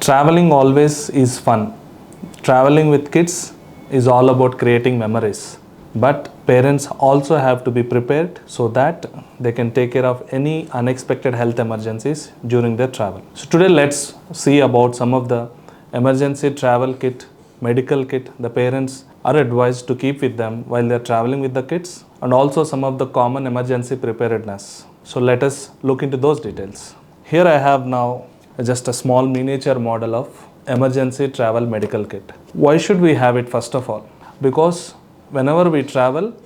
Traveling always is fun. Traveling with kids is all about creating memories. But parents also have to be prepared so that they can take care of any unexpected health emergencies during their travel. So today let's see about some of the emergency travel kit, medical kit the parents are advised to keep with them while they're traveling with the kids, and also some of the common emergency preparedness. So let us look into those details. Here I have now just a small miniature model of emergency travel medical kit. Why should we have it first of all? Because whenever we travel,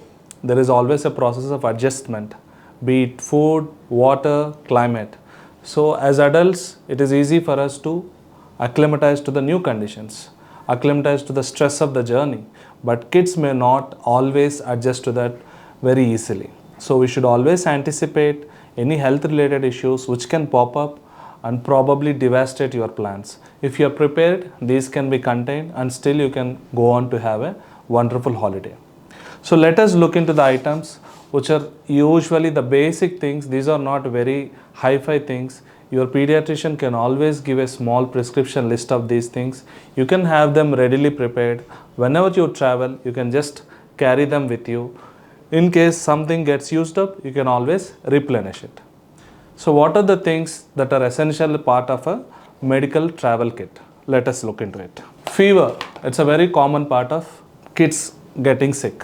there is always a process of adjustment, be it food, water, climate. So as adults, it is easy for us to acclimatize to the new conditions, acclimatize to the stress of the journey, but kids may not always adjust to that very easily. So we should always anticipate any health related issues which can pop up and probably devastate your plans. If you are prepared, these can be contained and still you can go on to have a wonderful holiday. So let us look into the items which are usually the basic things. These are not very hi-fi things. Your pediatrician can always give a small prescription list of these things. You can have them readily prepared. Whenever you travel, you can just carry them with you. In case something gets used up, you can always replenish it. So what are the things that are essential part of a medical travel kit? Let us look into it. Fever, it's a very common part of kids getting sick.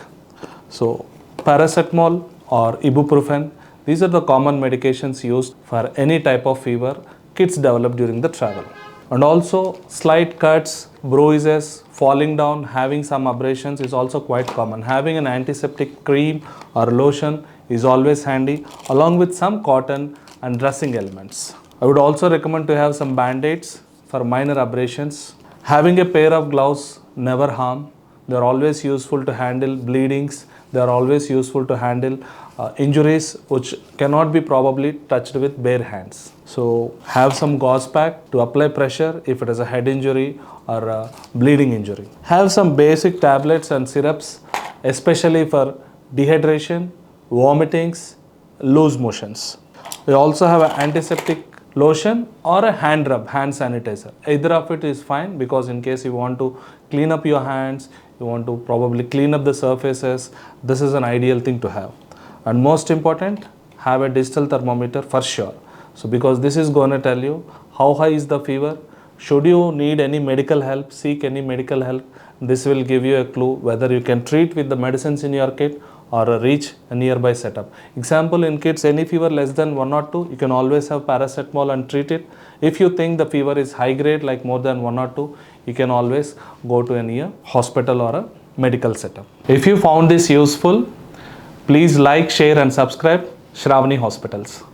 So paracetamol or ibuprofen, these are the common medications used for any type of fever kids develop during the travel. And also slight cuts, bruises, falling down, having some abrasions is also quite common. Having an antiseptic cream or lotion is always handy, along with some cotton and dressing elements. I would also recommend to have some band-aids for minor abrasions. Having a pair of gloves never harm. They are always useful to handle bleedings. They are always useful to handle injuries which cannot be probably touched with bare hands. So have some gauze pack to apply pressure if it is a head injury or a bleeding injury. Have some basic tablets and syrups, especially for dehydration, vomitings, loose motions. We also have an antiseptic lotion or a hand rub, hand sanitizer. Either of it is fine, because in case you want to clean up your hands, you want to probably clean up the surfaces, this is an ideal thing to have. And most important, have a digital thermometer for sure. So because this is going to tell you how high is the fever. Should you need any medical help, seek any medical help. This will give you a clue whether you can treat with the medicines in your kit or reach a nearby setup. Example, in kids, any fever less than 1 or 2, you can always have paracetamol and treat it. If you think the fever is high grade, like more than 1 or 2, you can always go to a near hospital or a medical setup. If you found this useful, please like, share and subscribe Sravani Hospitals.